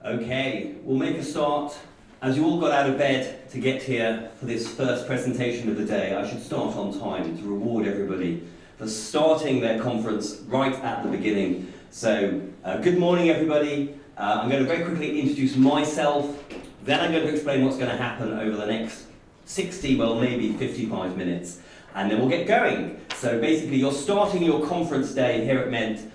Okay, we'll make a start. As you all got out of bed to get here for this first presentation of the day, I should start on time to reward everybody for starting their conference right at the beginning. So, good morning everybody. I'm going to very quickly introduce myself, then I'm going to explain what's going to happen over the next 60, well maybe 55 minutes, and then we'll get going. So basically you're starting your conference day here at MENT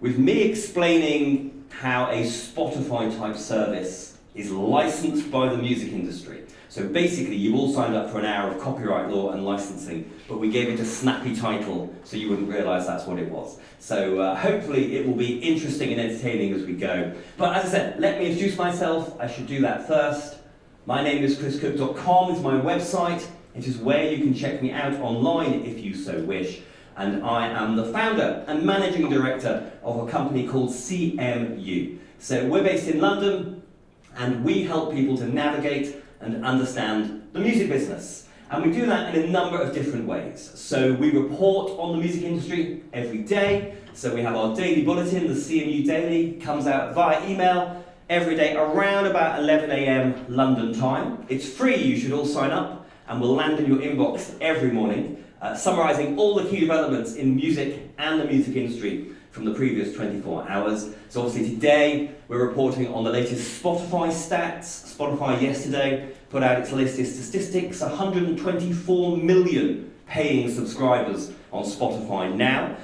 with me explaining how a Spotify type service is licensed by the music industry. So basically you've all signed up for an hour of copyright law and licensing, but we gave it a snappy title so you wouldn't realise that's what it was. So hopefully it will be interesting and entertaining as we go. But as I said, let me introduce myself. I should do that first. My name is Cooke.com, is my website. It is where you can check me out online if you so wish. And I am the founder and managing director of a company called CMU. So we're based in London, and we help people to navigate and understand the music business. And we do that in a number of different ways. So we report on the music industry every day. So we have our daily bulletin, the CMU Daily, comes out via email every day around about 11 a.m. London time. It's free, you should all sign up, and will land in your inbox every morning. Summarising all the key developments in music and the music industry from the previous 24 hours. So obviously today we're reporting on the latest Spotify stats. Spotify yesterday put out its latest statistics, 124 million paying subscribers on Spotify now.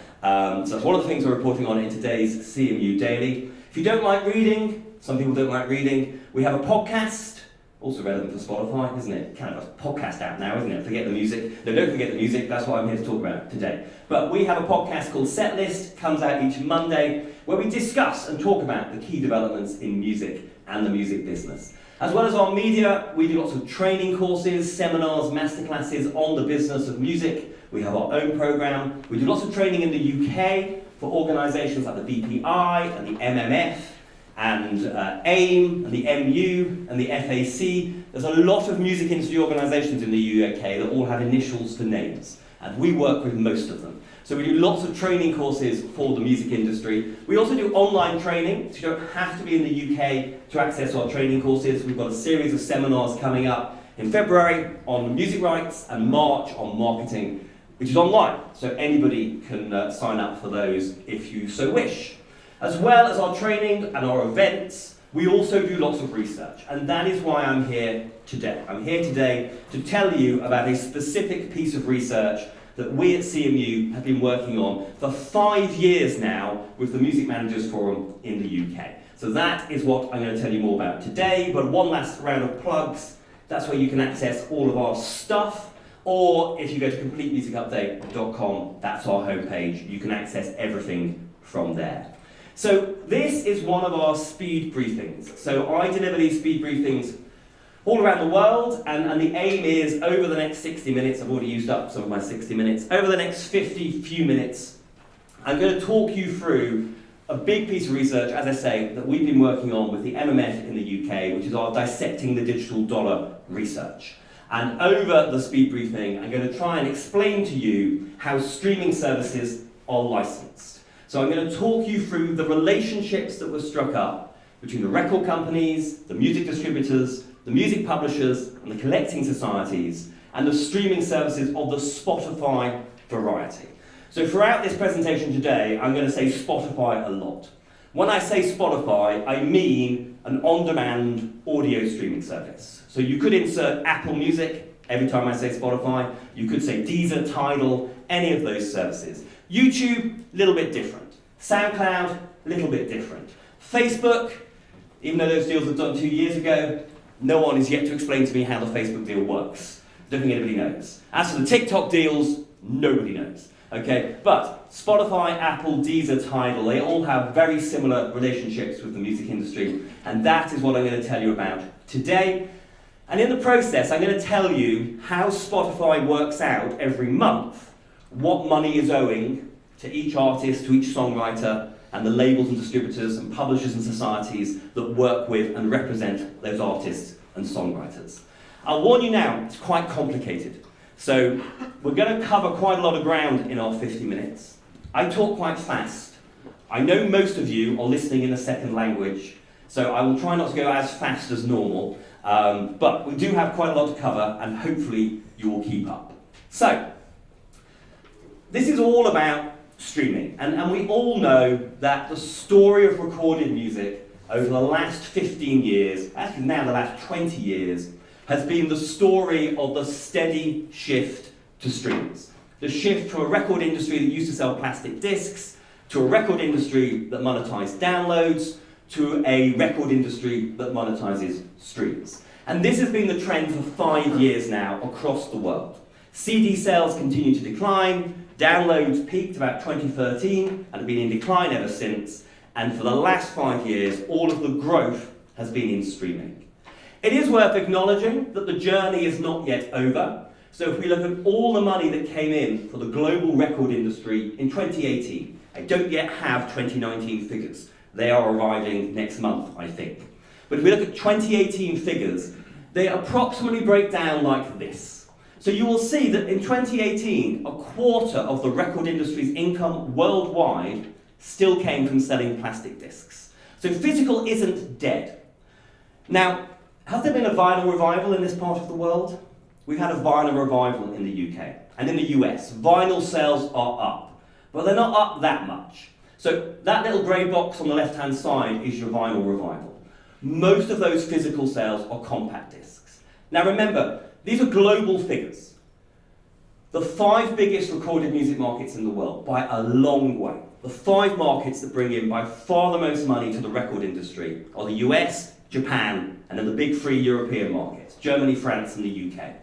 So that's one of the things we're reporting on in today's CMU Daily. If you don't like reading, some people don't like reading, we have a podcast. Also relevant for Spotify, isn't it? Kind of a podcast app now, isn't it? Forget the music. No, don't forget the music, that's what I'm here to talk about today. But we have a podcast called Setlist, comes out each Monday, where we discuss and talk about the key developments in music and the music business. As well as our media, we do lots of training courses, seminars, masterclasses on the business of music. We have our own programme. We do lots of training in the UK for organisations like the BPI and the MMF, and AIM, and the MU, and the FAC. There's a lot of music industry organisations in the UK that all have initials for names, and we work with most of them. So we do lots of training courses for the music industry. We also do online training, so you don't have to be in the UK to access our training courses. We've got a series of seminars coming up in February on music rights and March on marketing, which is online, so anybody can sign up for those if you so wish. As well as our training and our events, we also do lots of research, and that is why I'm here today. I'm here today to tell you about a specific piece of research that we at CMU have been working on for 5 years now with the Music Managers Forum in the UK. So that is what I'm going to tell you more about today, but one last round of plugs. That's where you can access all of our stuff, or if you go to completemusicupdate.com, that's our homepage. You can access everything from there. So this is one of our speed briefings. So I deliver these speed briefings all around the world, and the aim is over the next 60 minutes, I've already used up some of my 60 minutes, over the next 50 few minutes, I'm going to talk you through a big piece of research, as I say, that we've been working on with the MMF in the UK, which is our Dissecting the Digital Dollar research. And over the speed briefing, I'm going to try and explain to you how streaming services are licensed. So I'm going to talk you through the relationships that were struck up between the record companies, the music distributors, the music publishers, and the collecting societies, and the streaming services of the Spotify variety. So throughout this presentation today, I'm going to say Spotify a lot. When I say Spotify, I mean an on-demand audio streaming service. So you could insert Apple Music every time I say Spotify. You could say Deezer, Tidal, any of those services. YouTube, a little bit different. SoundCloud, a little bit different. Facebook, even though those deals were done 2 years ago, no one has yet to explain to me how the Facebook deal works. Don't think anybody knows. As for the TikTok deals, nobody knows. Okay, but Spotify, Apple, Deezer, Tidal, they all have very similar relationships with the music industry, and that is what I'm going to tell you about today. And in the process, I'm going to tell you how Spotify works out every month what money is owing to each artist, to each songwriter, and the labels and distributors and publishers and societies that work with and represent those artists and songwriters. I'll warn you now, it's quite complicated. So we're going to cover quite a lot of ground in our 50 minutes. I talk quite fast. I know most of you are listening in a second language, so I will try not to go as fast as normal, but we do have quite a lot to cover, and hopefully you will keep up. So, this is all about streaming, and we all know that the story of recorded music over the last 15 years, actually now the last 20 years, has been the story of the steady shift to streams. The shift from a record industry that used to sell plastic discs, to a record industry that monetized downloads, to a record industry that monetizes streams. And this has been the trend for 5 years now across the world. CD sales continue to decline, downloads peaked about 2013 and have been in decline ever since, and for the last 5 years, all of the growth has been in streaming. It is worth acknowledging that the journey is not yet over. So if we look at all the money that came in for the global record industry in 2018, I don't yet have 2019 figures. They are arriving next month, I think. But if we look at 2018 figures, they approximately break down like this. So you will see that in 2018, a quarter of the record industry's income worldwide still came from selling plastic discs. So physical isn't dead. Now, has there been a vinyl revival in this part of the world? We've had a vinyl revival in the UK and in the US. Vinyl sales are up, but they're not up that much. So that little grey box on the left-hand side is your vinyl revival. Most of those physical sales are compact discs. Now remember, these are global figures. The 5 biggest recorded music markets in the world, by a long way, the 5 markets that bring in by far the most money to the record industry are the US, Japan, and then the big 3 European markets, Germany, France, and the UK.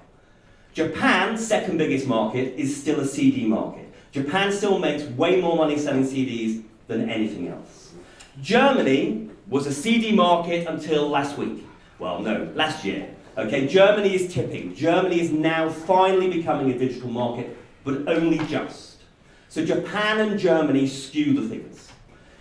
Japan's second biggest market is still a CD market. Japan still makes way more money selling CDs than anything else. Germany was a CD market until last week. Well, no, last year. Okay, Germany is tipping. Germany is now finally becoming a digital market, but only just. So Japan and Germany skew the figures.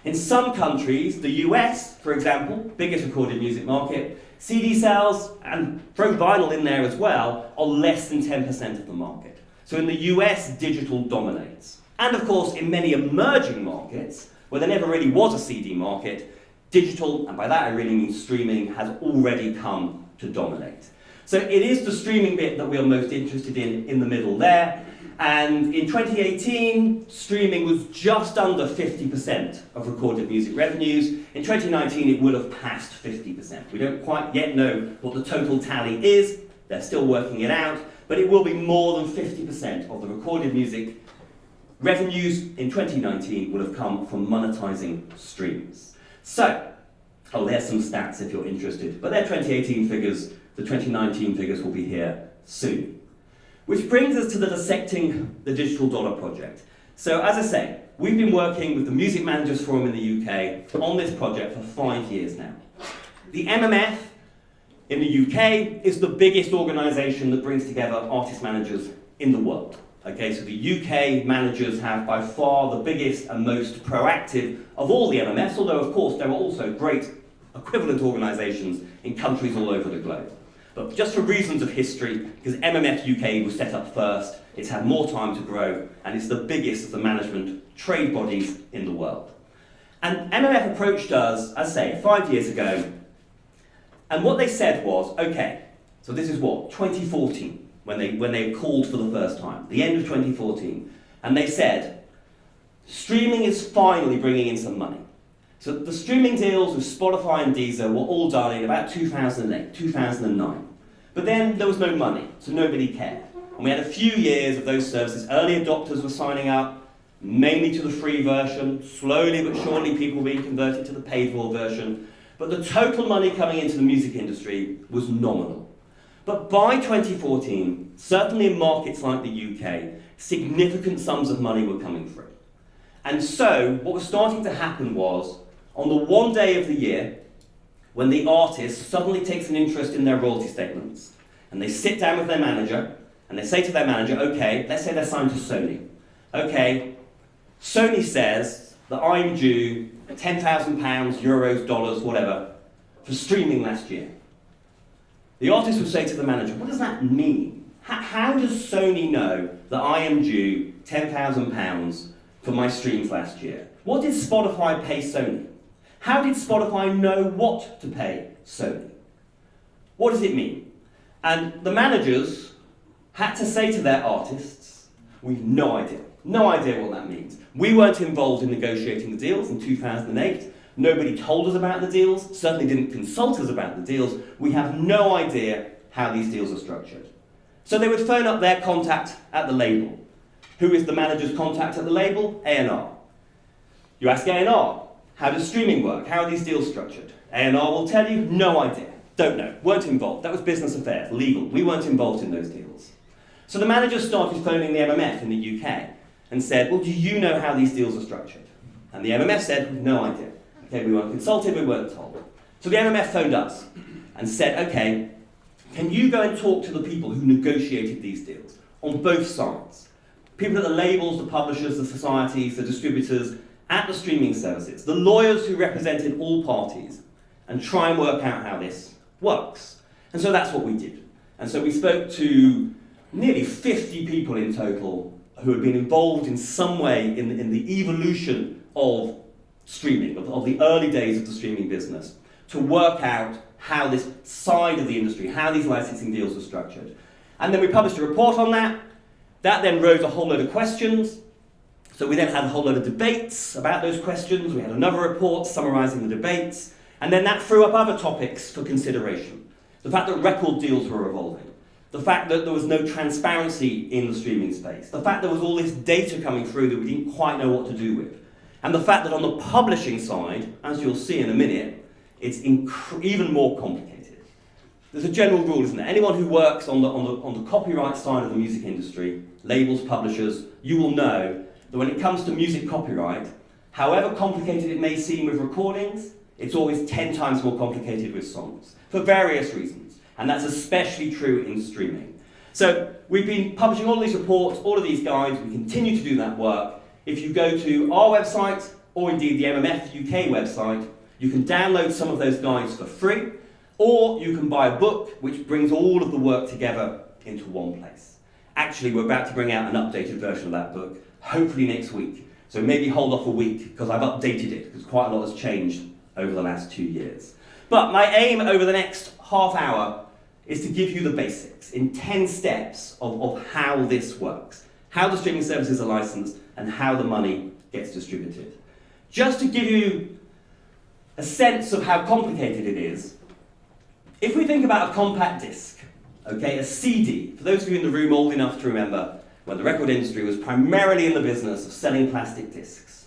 In some countries, the US, for example, biggest recorded music market, CD sales, and throw vinyl in there as well, are less than 10% of the market. So in the US, digital dominates. And of course, in many emerging markets, where there never really was a CD market, digital, and by that I really mean streaming, has already come to dominate. So it is the streaming bit that we are most interested in the middle there. And in 2018, streaming was just under 50% of recorded music revenues. In 2019, it would have passed 50%. We don't quite yet know what the total tally is. They're still working it out. But it will be more than 50% of the recorded music revenues in 2019 will have come from monetizing streams. So, there's some stats if you're interested. But they're 2018 figures. The 2019 figures will be here soon. Which brings us to the Dissecting the Digital Dollar project. So as I say, we've been working with the Music Managers Forum in the UK on this project for 5 years now. The MMF in the UK is the biggest organisation that brings together artist managers in the world. Okay, so the UK managers have by far the biggest and most proactive of all the MMFs, although of course there are also great equivalent organisations in countries all over the globe. But just for reasons of history, because MMF UK was set up first, it's had more time to grow, and it's the biggest of the management trade bodies in the world. And MMF approached us, as I say, 5 years ago, and what they said was, okay, so this is what, 2014, when they called for the first time, the end of 2014, and they said, streaming is finally bringing in some money. So the streaming deals with Spotify and Deezer were all done in about 2008, 2009. But then there was no money, so nobody cared. And we had a few years of those services. Early adopters were signing up, mainly to the free version. Slowly but surely people were being converted to the paid-for version. But the total money coming into the music industry was nominal. But by 2014, certainly in markets like the UK, significant sums of money were coming through. And so what was starting to happen was, on the one day of the year, when the artist suddenly takes an interest in their royalty statements, and they sit down with their manager, and they say to their manager, okay, let's say they're signed to Sony. Okay, Sony says that I'm due £10,000, euros, dollars, whatever, for streaming last year. The artist would say to the manager, what does that mean? How does Sony know that I am due £10,000 for my streams last year? What did Spotify pay Sony? How did Spotify know what to pay Sony? What does it mean? And the managers had to say to their artists, we've no idea what that means. We weren't involved in negotiating the deals in 2008. Nobody told us about the deals, certainly didn't consult us about the deals. We have no idea how these deals are structured. So they would phone up their contact at the label. Who is the manager's contact at the label? A&R. You ask A&R, how does streaming work? How are these deals structured? A&R will tell you, no idea. Don't know, weren't involved. That was business affairs, legal. We weren't involved in those deals. So the managers started phoning the MMF in the UK and said, well, do you know how these deals are structured? And the MMF said, no idea. Okay, we weren't consulted, we weren't told. So the MMF phoned us and said, okay, can you go and talk to the people who negotiated these deals on both sides? People at the labels, the publishers, the societies, the distributors, at the streaming services, the lawyers who represented all parties, and try and work out how this works. And so that's what we did. And so we spoke to nearly 50 people in total who had been involved in some way in the evolution of streaming, of the early days of the streaming business, to work out how this side of the industry, how these licensing deals are structured. And then we published a report on that. That then rose a whole load of questions. So we then had a whole load of debates about those questions. We had another report summarising the debates. And then that threw up other topics for consideration. The fact that record deals were evolving. The fact that there was no transparency in the streaming space. The fact there was all this data coming through that we didn't quite know what to do with. And the fact that on the publishing side, as you'll see in a minute, it's even more complicated. There's a general rule, isn't there? Anyone who works on the copyright side of the music industry, labels, publishers, you will know that when it comes to music copyright, however complicated it may seem with recordings, it's always 10 times more complicated with songs, for various reasons. And that's especially true in streaming. So we've been publishing all these reports, all of these guides, we continue to do that work. If you go to our website, or indeed the MMF UK website, you can download some of those guides for free, or you can buy a book which brings all of the work together into one place. Actually, we're about to bring out an updated version of that book, hopefully next week. So maybe hold off a week, because I've updated it, because quite a lot has changed over the last 2 years. But my aim over the next half hour is to give you the basics in 10 steps of how this works, how the streaming services are licensed, and how the money gets distributed. Just to give you a sense of how complicated it is, if we think about a compact disc, okay, a CD, for those of you in the room old enough to remember when the record industry was primarily in the business of selling plastic discs.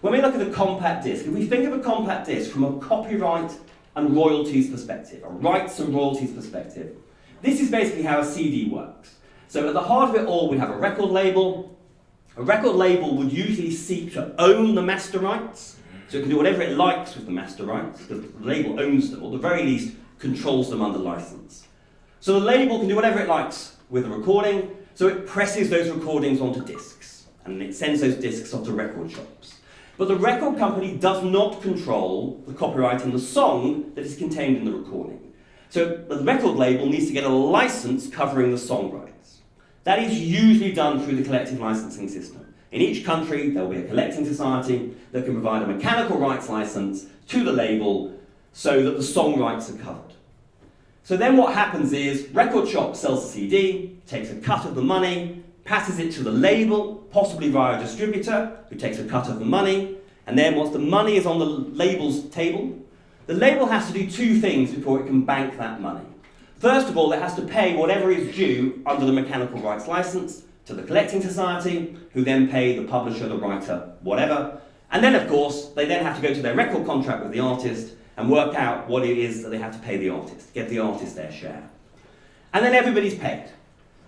When we look at a compact disc, if we think of a compact disc from a copyright and royalties perspective, a rights and royalties perspective, this is basically how a CD works. So at the heart of it all, we have a record label. A record label would usually seek to own the master rights, so it can do whatever it likes with the master rights, because the label owns them, or at the very least, controls them under license. So the label can do whatever it likes with a recording, so it presses those recordings onto discs, and it sends those discs off to record shops. But the record company does not control the copyright in the song that is contained in the recording. So the record label needs to get a license covering the song rights. That is usually done through the collective licensing system. In each country, there will be a collecting society that can provide a mechanical rights license to the label so that the song rights are covered. So then what happens is, record shop sells a CD, takes a cut of the money, passes it to the label, possibly via a distributor, who takes a cut of the money, and then once the money is on the label's table, the label has to do two things before it can bank that money. First of all, it has to pay whatever is due under the mechanical rights license to the collecting society, who then pay the publisher, the writer, whatever. And then, of course, they then have to go to their record contract with the artist and work out what it is that they have to pay the artist, get the artist their share. And then everybody's paid.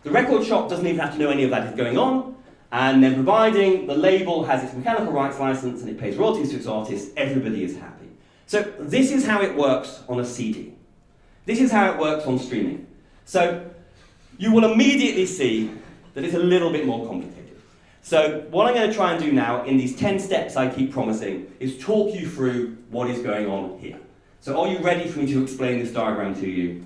The record shop doesn't even have to know any of that is going on, and then providing the label has its mechanical rights license and it pays royalties to its artist, everybody is happy. So this is how it works on a CD. This is how it works on streaming. So you will immediately see that it's a little bit more complicated. So what I'm going to try and do now, in these 10 steps I keep promising, is talk you through what is going on here. So are you ready for me to explain this diagram to you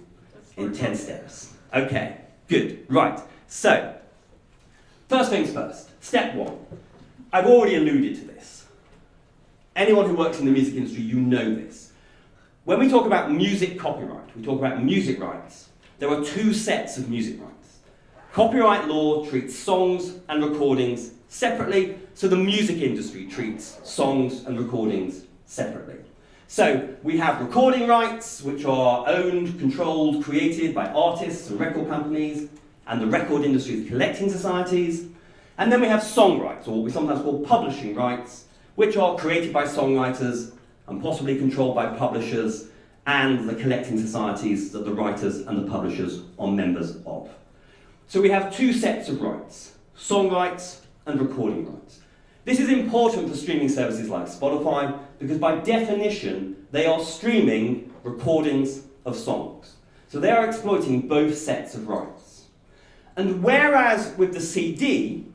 in 10 steps? Okay, good, right. So, first things first, step one. I've already alluded to this. anyone who works in the music industry, you know this. When we talk about music copyright, we talk about music rights. There are two sets of music rights. Copyright law treats songs and recordings separately, so the music industry treats songs and recordings separately. So we have recording rights, which are owned, controlled, created by artists and record companies, and the record industry's collecting societies. And then we have song rights, or what we sometimes call publishing rights, which are created by songwriters and possibly controlled by publishers and the collecting societies that the writers and the publishers are members of. So we have two sets of rights, song rights and recording rights. This is important for streaming services like Spotify because by definition they are streaming recordings of songs. So they are exploiting both sets of rights. And whereas with the CD,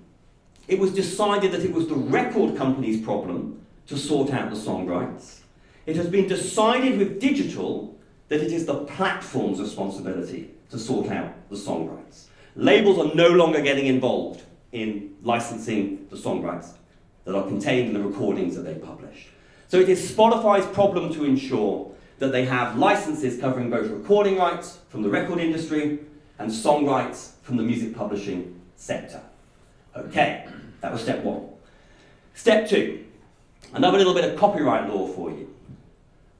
it was decided that it was the record company's problem to sort out the song rights, it has been decided with digital that it is the platform's responsibility to sort out the song rights. Labels are no longer getting involved in licensing the song rights that are contained in the recordings that they publish. So it is Spotify's problem to ensure that they have licenses covering both recording rights from the record industry and song rights from the music publishing sector. Okay, that was step one. Step two, another little bit of copyright law for you.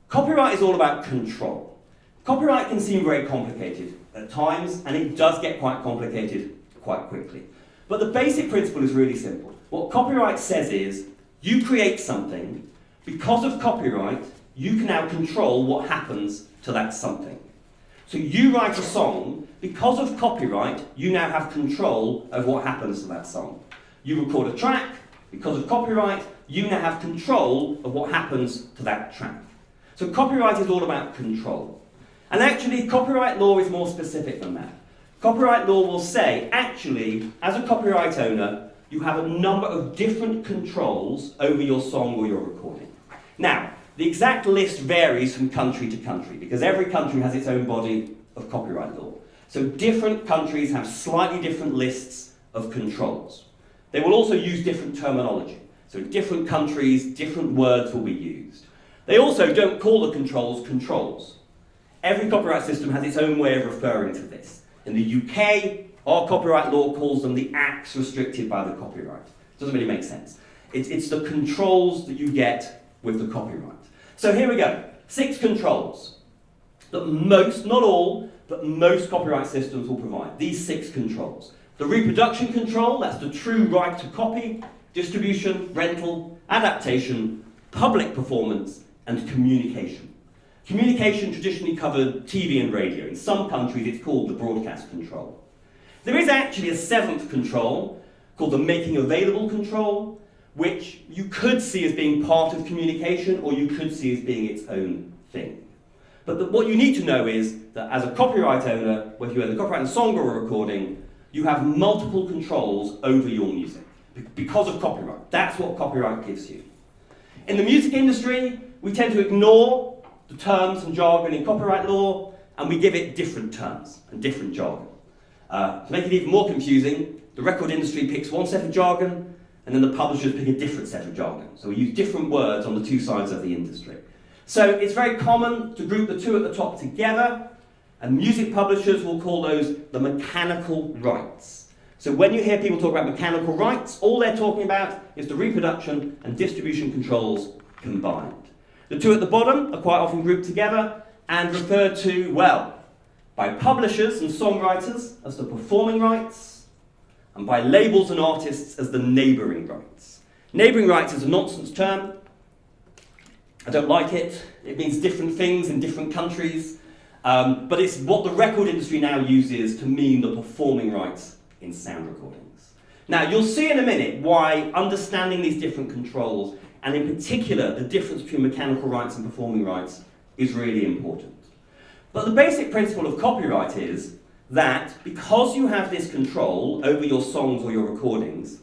Copyright is all about control. Copyright can seem very complicated at times, and it does get quite complicated quite quickly. But the basic principle is really simple. What copyright says is, you create something, because of copyright, you can now control what happens to that something. So you write a song, because of copyright, you now have control of what happens to that song. You record a track, because of copyright, you now have control of what happens to that track. So copyright is all about control. And actually, copyright law is more specific than that. Copyright law will say, actually, as a copyright owner, you have a number of different controls over your song or your recording. Now, the exact list varies from country to country, because every country has its own body of copyright law. So different countries have slightly different lists of controls. They will also use different terminology. So in different countries, different words will be used. They also don't call the controls controls. Every copyright system has its own way of referring to this. In the UK, our copyright law calls them the acts restricted by the copyright. Doesn't really make sense. It's the controls that you get with the copyright. So here we go. 6 controls that most, not all, but most copyright systems will provide. These 6 controls. The reproduction control, that's the true right to copy, distribution, rental, adaptation, public performance, and communication. Communication traditionally covered TV and radio. In some countries it's called the broadcast control. There is actually a 7th control called the making available control, which you could see as being part of communication or you could see as being its own thing. But what you need to know is that as a copyright owner, whether you own the copyright in a song or a recording, you have multiple controls over your music because of copyright. That's what copyright gives you. In the music industry, we tend to ignore the terms and jargon in copyright law, and we give it different terms and different jargon. To make it even more confusing, the record industry picks one set of jargon, and then the publishers pick a different set of jargon. So we use different words on the two sides of the industry. So it's very common to group the two at the top together, and music publishers will call those the mechanical rights. So when you hear people talk about mechanical rights, all they're talking about is the reproduction and distribution controls combined. The two at the bottom are quite often grouped together and referred to, well, by publishers and songwriters as the performing rights, and by labels and artists as the neighbouring rights. Neighbouring rights is a nonsense term. I don't like it. It means different things in different countries. But it's what the record industry now uses to mean the performing rights in sound recordings. Now, you'll see in a minute why understanding these different controls, and in particular the difference between mechanical rights and performing rights, is really important. But the basic principle of copyright is that because you have this control over your songs or your recordings,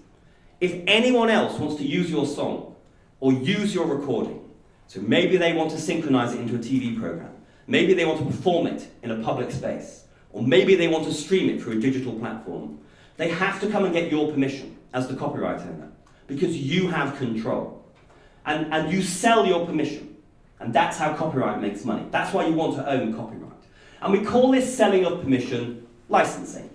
if anyone else wants to use your song or use your recording, so maybe they want to synchronize it into a TV program, maybe they want to perform it in a public space, or maybe they want to stream it through a digital platform, they have to come and get your permission as the copyright owner, because you have control. and you sell your permission. And that's how copyright makes money. That's why you want to own copyright. And we call this selling of permission licensing.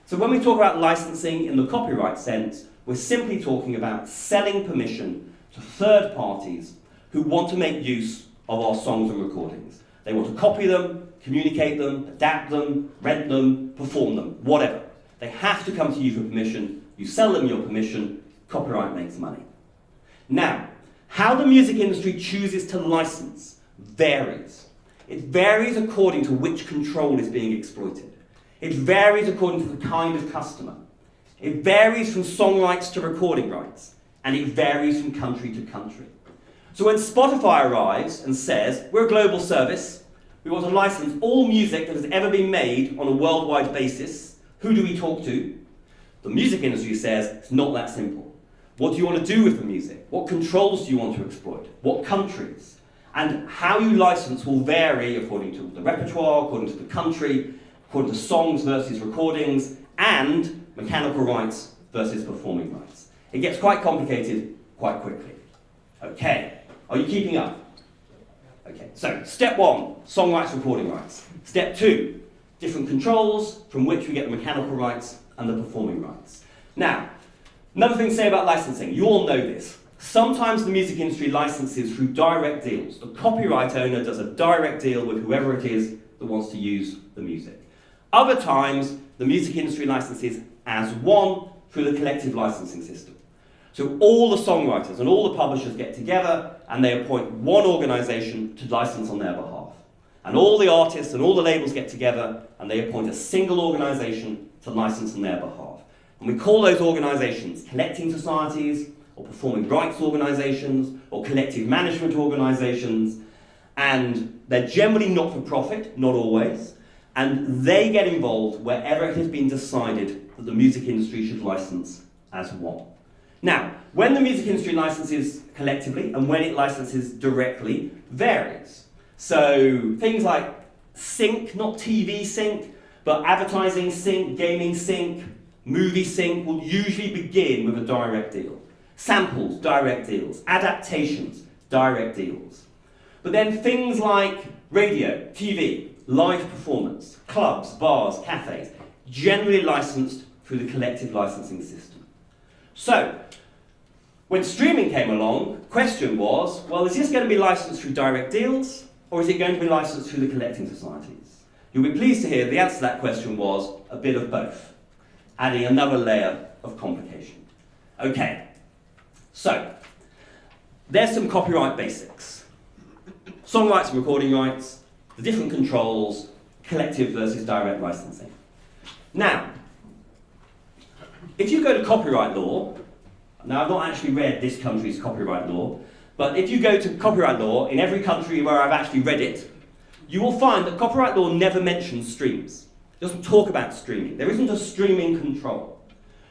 So when we talk about licensing in the copyright sense, we're simply talking about selling permission to third parties who want to make use of our songs and recordings. They want to copy them, communicate them, adapt them, rent them, perform them, whatever. They have to come to you for permission. You sell them your permission, copyright makes money. Now, how the music industry chooses to license varies. It varies according to which control is being exploited. It varies according to the kind of customer. It varies from song rights to recording rights, and it varies from country to country. So when Spotify arrives and says, we're a global service, we want to license all music that has ever been made on a worldwide basis, who do we talk to? The music industry says, it's not that simple. What do you want to do with the music? What controls do you want to exploit? What countries? And how you license will vary according to the repertoire, according to the country, according to songs versus recordings, and mechanical rights versus performing rights. It gets quite complicated quite quickly. Okay, are you keeping up? Okay, so step 1, song rights, recording rights. Step 2, different controls from which we get the mechanical rights and the performing rights. Now, another thing to say about licensing, you all know this. Sometimes the music industry licenses through direct deals. The copyright owner does a direct deal with whoever it is that wants to use the music. Other times, the music industry licenses as one through the collective licensing system. So all the songwriters and all the publishers get together and they appoint one organisation to license on their behalf. And all the artists and all the labels get together and they appoint a single organisation to license on their behalf. And we call those organisations collecting societies, or performing rights organisations, or collective management organisations, and they're generally not for profit, not always, and they get involved wherever it has been decided that the music industry should license as one. Now, when the music industry licenses collectively and when it licenses directly varies. So things like sync, not TV sync, but advertising sync, gaming sync, movie sync will usually begin with a direct deal. Samples, direct deals. Adaptations, direct deals. But then things like radio, TV, live performance, clubs, bars, cafes, generally licensed through the collective licensing system. So, when streaming came along, the question was, well, is this going to be licensed through direct deals, or is it going to be licensed through the collecting societies? You'll be pleased to hear the answer to that question was a bit of both, adding another layer of complication. Okay. So, there's some copyright basics. Song rights and recording rights, the different controls, collective versus direct licensing. Now, if you go to copyright law, now I've not actually read this country's copyright law, but if you go to copyright law in every country where I've actually read it, you will find that copyright law never mentions streams. It doesn't talk about streaming. There isn't a streaming control.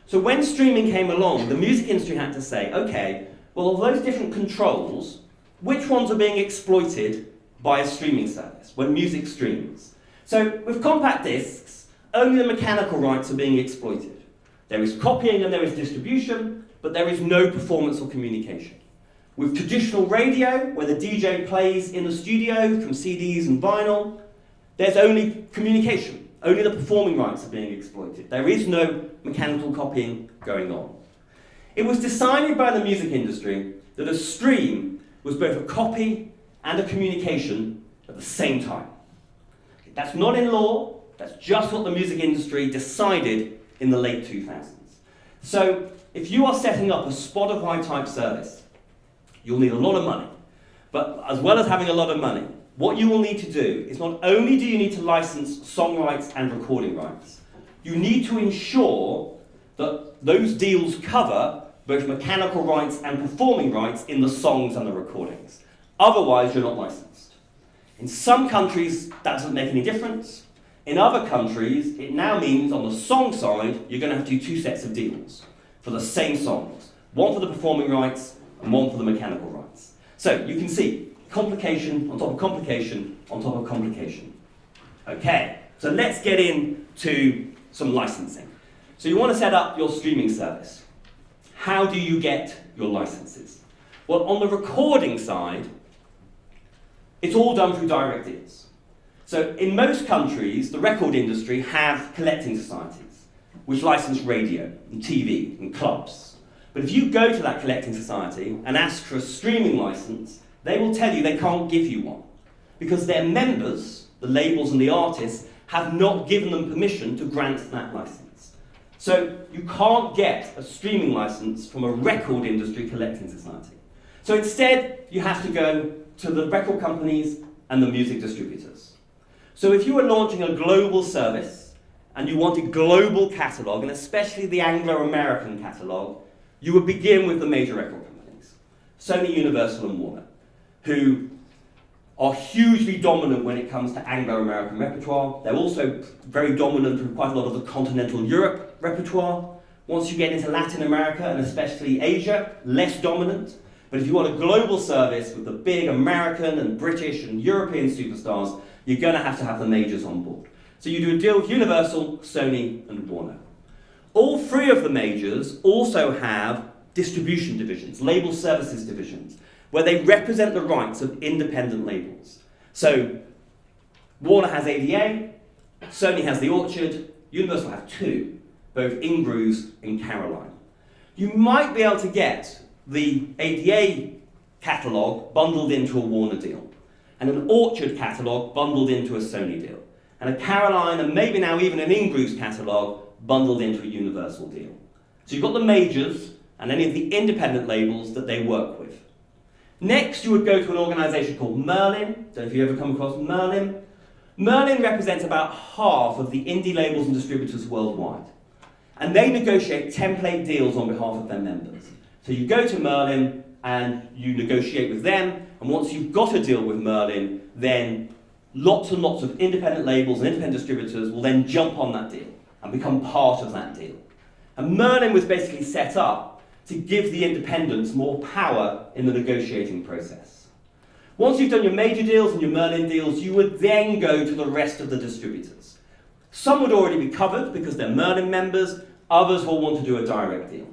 So when streaming came along, the music industry had to say, okay, well, of those different controls, which ones are being exploited by a streaming service when music streams? So with compact discs, only the mechanical rights are being exploited. There is copying and there is distribution, but there is no performance or communication. With traditional radio, where the DJ plays in the studio from CDs and vinyl, there's only communication. Only the performing rights are being exploited. There is no mechanical copying going on. It was decided by the music industry that a stream was both a copy and a communication at the same time. That's not in law, that's just what the music industry decided in the late 2000s. So if you are setting up a Spotify type service, you'll need a lot of money. But as well as having a lot of money, what you will need to do is not only do you need to license song rights and recording rights, you need to ensure that those deals cover both mechanical rights and performing rights in the songs and the recordings. Otherwise, you're not licensed. In some countries, that doesn't make any difference. In other countries, it now means on the song side, you're going to have to do 2 sets of deals for the same songs. One for the performing rights and one for the mechanical rights. So you can see complication on top of complication on top of complication. Okay, so let's get into some licensing. So you want to set up your streaming service. How do you get your licenses? Well, on the recording side, it's all done through direct deals. So in most countries, the record industry have collecting societies, which license radio and TV and clubs. But if you go to that collecting society and ask for a streaming license, they will tell you they can't give you one, because their members, the labels and the artists, have not given them permission to grant that license. So you can't get a streaming license from a record industry collecting society. So instead, you have to go to the record companies and the music distributors. So if you were launching a global service and you wanted global catalogue, and especially the Anglo-American catalogue, you would begin with the major record companies, Sony, Universal and Warner, who are hugely dominant when it comes to Anglo-American repertoire. They're also very dominant in quite a lot of the continental Europe repertoire. Once you get into Latin America and especially Asia, less dominant. But if you want a global service with the big American and British and European superstars, you're going to have the majors on board. So you do a deal with Universal, Sony and Warner. All three of the majors also have distribution divisions, label services divisions, where they represent the rights of independent labels. So Warner has ADA, Sony has The Orchard, Universal have two, both Ingrooves and Caroline. You might be able to get the ADA catalogue bundled into a Warner deal, and an Orchard catalogue bundled into a Sony deal, and a Caroline and maybe now even an Ingrooves catalogue bundled into a Universal deal. So you've got the majors and any of the independent labels that they work with. Next, you would go to an organisation called Merlin. Don't know if you've ever come across Merlin. Merlin represents about half of the indie labels and distributors worldwide. And they negotiate template deals on behalf of their members. So you go to Merlin and you negotiate with them, and once you've got a deal with Merlin, then lots and lots of independent labels and independent distributors will then jump on that deal and become part of that deal. And Merlin was basically set up to give the independents more power in the negotiating process. Once you've done your major deals and your Merlin deals, you would then go to the rest of the distributors. Some would already be covered because they're Merlin members, others will want to do a direct deal.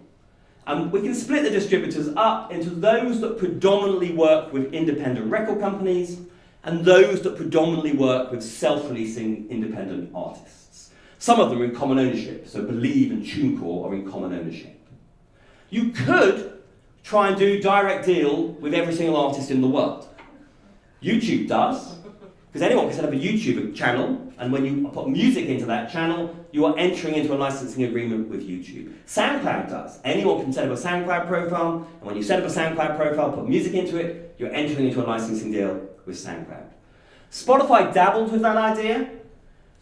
And we can split the distributors up into those that predominantly work with independent record companies and those that predominantly work with self-releasing independent artists. Some of them are in common ownership, so Believe and TuneCore are in common ownership. You could try and do direct deal with every single artist in the world. YouTube does, because anyone can set up a YouTube channel, and when you put music into that channel, you are entering into a licensing agreement with YouTube. SoundCloud does. Anyone can set up a SoundCloud profile, and when you set up a SoundCloud profile, put music into it, you're entering into a licensing deal with SoundCloud. Spotify dabbled with that idea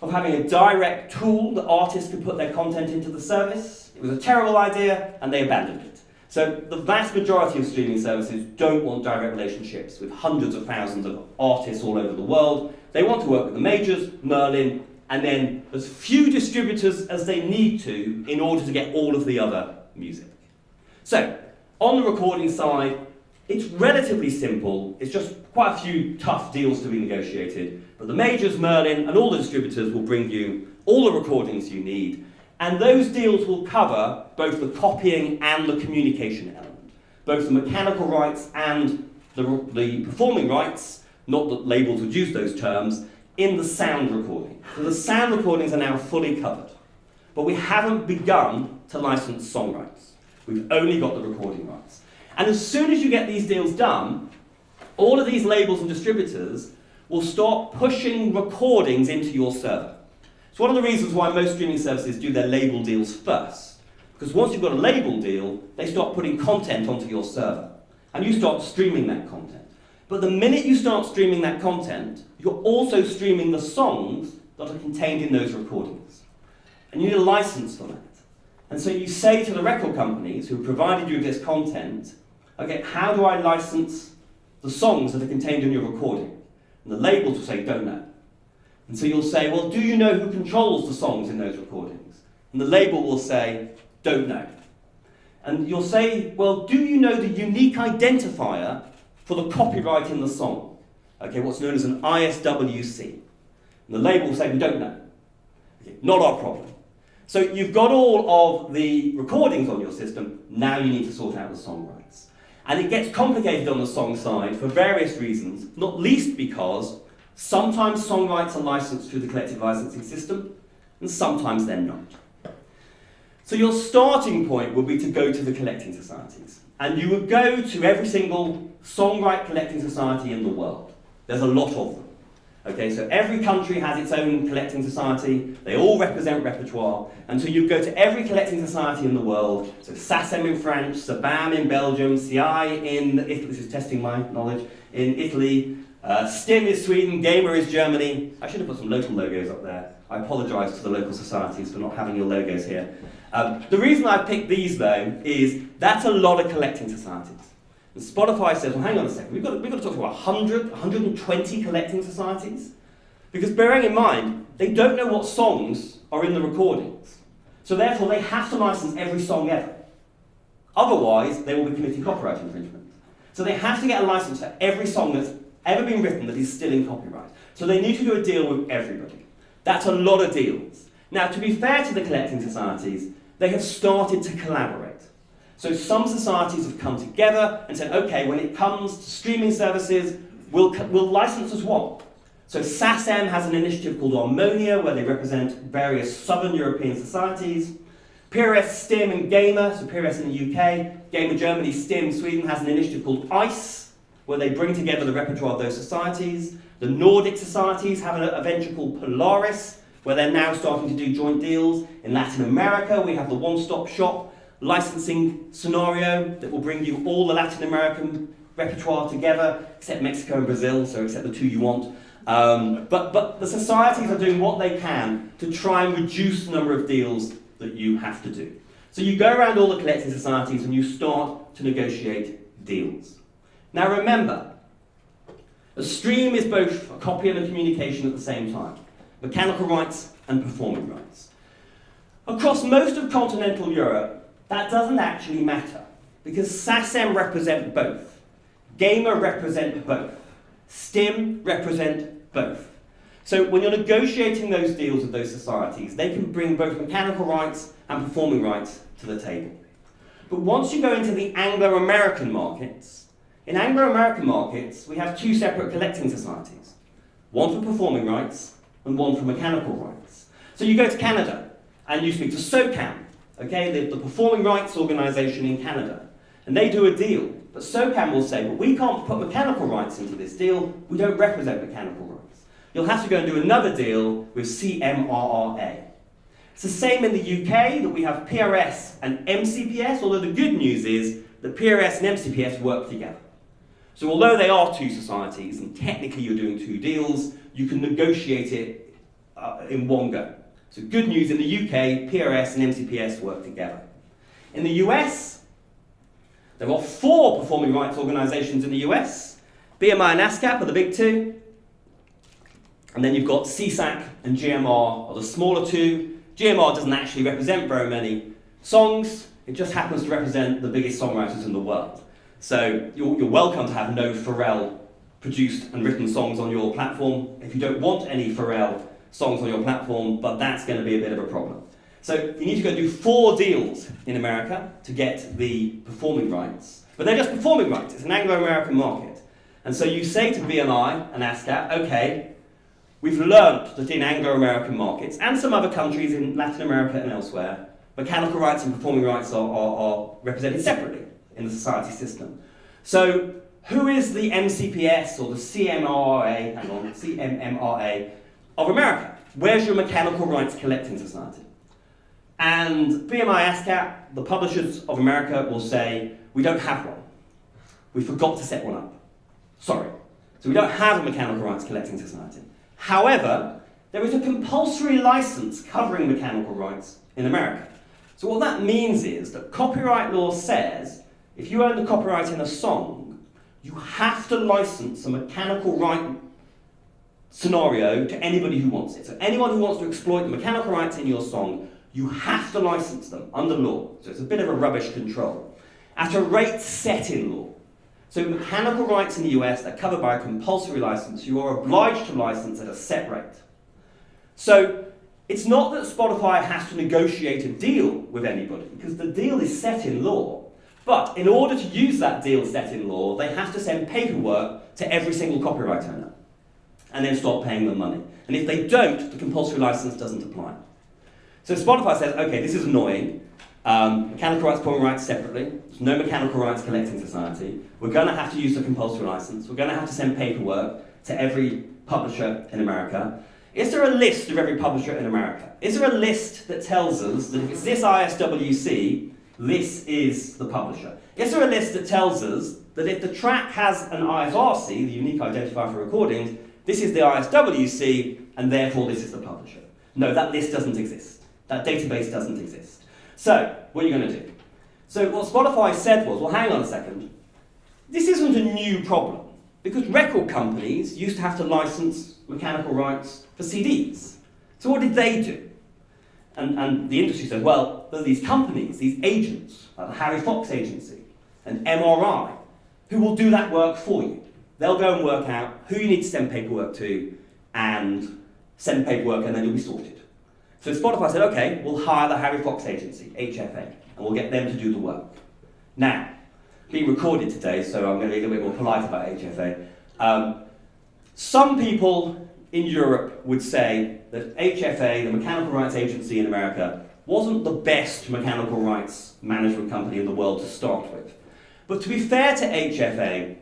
of having a direct tool that artists could put their content into the service. It was a terrible idea, and they abandoned it. So the vast majority of streaming services don't want direct relationships with hundreds of thousands of artists all over the world. They want to work with the majors, Merlin, and then as few distributors as they need to in order to get all of the other music. So, on the recording side, it's relatively simple. It's just quite a few tough deals to be negotiated. But the majors, Merlin, and all the distributors will bring you all the recordings you need. And those deals will cover both the copying and the communication element, both the mechanical rights and the performing rights, not that labels would use those terms, in the sound recording. So the sound recordings are now fully covered. But we haven't begun to license song rights. We've only got the recording rights. And as soon as you get these deals done, all of these labels and distributors will start pushing recordings into your server. It's one of the reasons why most streaming services do their label deals first. Because once you've got a label deal, they start putting content onto your server. And you start streaming that content. But the minute you start streaming that content, you're also streaming the songs that are contained in those recordings. And you need a license for that. And so you say to the record companies who provided you with this content, okay, how do I license the songs that are contained in your recording? And the labels will say, don't know. And so you'll say, well, do you know who controls the songs in those recordings? And the label will say, don't know. And you'll say, well, do you know the unique identifier for the copyright in the song? Okay, what's known as an ISWC. And the label will say, we don't know. Okay, not our problem. So you've got all of the recordings on your system, now you need to sort out the song rights. And it gets complicated on the song side for various reasons, not least because sometimes song rights are licensed through the collective licensing system, and sometimes they're not. So your starting point would be to go to the collecting societies. And you would go to every single song-right collecting society in the world. There's a lot of them. Okay, so every country has its own collecting society. They all represent repertoire. And so you go to every collecting society in the world. So SACEM in France, SABAM in Belgium, CI in Italy, this is testing my knowledge, in Italy. STIM is Sweden, GAMER is Germany. I should have put some local logos up there. I apologise to the local societies for not having your logos here. The reason I picked these, though, is that's a lot of collecting societies. And Spotify says, well, hang on a second, we've got to talk to 100, 120 collecting societies? Because bearing in mind, they don't know what songs are in the recordings. So therefore, they have to license every song ever. Otherwise, they will be committing copyright infringement. So they have to get a license for every song that's ever been written that is still in copyright. So they need to do a deal with everybody. That's a lot of deals. Now, to be fair to the collecting societies, they have started to collaborate. So some societies have come together and said, okay, when it comes to streaming services, we'll license as one. So SACEM has an initiative called Harmonia, where they represent various southern European societies. PRS, STIM, and GAMER, so PRS in the UK, GAMER Germany, STIM, Sweden has an initiative called ICE, where they bring together the repertoire of those societies. The Nordic societies have a venture called Polaris, where they're now starting to do joint deals. In Latin America, we have the one-stop shop licensing scenario that will bring you all the Latin American repertoire together, except Mexico and Brazil, so except the two you want. But the societies are doing what they can to try and reduce the number of deals that you have to do. So you go around all the collecting societies and you start to negotiate deals. Now remember, a stream is both a copy and a communication at the same time. Mechanical rights and performing rights. Across most of continental Europe, that doesn't actually matter, because SACEM represent both, GAMER represent both, STIM represent both. So when you're negotiating those deals with those societies, they can bring both mechanical rights and performing rights to the table. But once you go into the Anglo-American markets, in Anglo-American markets, we have two separate collecting societies, one for performing rights and one for mechanical rights. So you go to Canada and you speak to SOCAM, okay, the performing rights organisation in Canada, and they do a deal. But SOCAM will say, but we can't put mechanical rights into this deal, we don't represent mechanical rights. You'll have to go and do another deal with CMRRA. It's the same in the UK, that we have PRS and MCPS, although the good news is that PRS and MCPS work together. So although they are two societies, and technically you're doing two deals, you can negotiate it in one go. So good news, in the UK, PRS and MCPS work together. In the US, there are 4 performing rights organisations in the US. BMI and ASCAP are the big two. And then you've got CSAC and GMR are the smaller two. GMR doesn't actually represent very many songs. It just happens to represent the biggest songwriters in the world. So you're welcome to have no Pharrell produced and written songs on your platform. If you don't want any Pharrell songs on your platform, but that's going to be a bit of a problem. So you need to go do 4 deals in America to get the performing rights. But they're just performing rights. It's an Anglo-American market. And so you say to BMI and ASCAP, okay, we've learnt that in Anglo-American markets, and some other countries in Latin America and elsewhere, mechanical rights and performing rights are represented separately in the society system. So who is the MCPS or the CMMRA of America? Where's your mechanical rights collecting society? And BMI ASCAP, the publishers of America, will say, we don't have one. We forgot to set one up. Sorry. So we don't have a mechanical rights collecting society. However, there is a compulsory license covering mechanical rights in America. So what that means is that copyright law says, if you own the copyright in a song, you have to license a mechanical right scenario to anybody who wants it. So anyone who wants to exploit the mechanical rights in your song, you have to license them under law. So it's a bit of a rubbish control. At a rate set in law. So mechanical rights in the US, they're covered by a compulsory license. You are obliged to license at a set rate. So it's not that Spotify has to negotiate a deal with anybody, because the deal is set in law. But in order to use that deal set in law, they have to send paperwork to every single copyright owner and then start paying them money. And if they don't, the compulsory license doesn't apply. So Spotify says, okay, this is annoying. Mechanical rights, performing rights separately. There's no mechanical rights collecting society. We're going to have to use the compulsory license. We're going to have to send paperwork to every publisher in America. Is there a list of every publisher in America? Is there a list that tells us that if it's this ISWC, this is the publisher? Is there a list that tells us that if the track has an ISRC, the unique identifier for recordings, this is the ISWC, and therefore this is the publisher? No, that list doesn't exist. That database doesn't exist. So, what are you going to do? So what Spotify said was, well, hang on a second. This isn't a new problem, because record companies used to have to license mechanical rights for CDs. So what did they do? And the industry said, well, there are these companies, these agents, like the Harry Fox Agency and MRI, who will do that work for you. They'll go and work out who you need to send paperwork to and send paperwork, and then you'll be sorted. So Spotify said, okay, we'll hire the Harry Fox Agency, HFA, and we'll get them to do the work. Now, being recorded today, so I'm going to be a little bit more polite about HFA. Some people in Europe would say that HFA, the Mechanical Rights Agency in America, wasn't the best mechanical rights management company in the world to start with. But to be fair to HFA,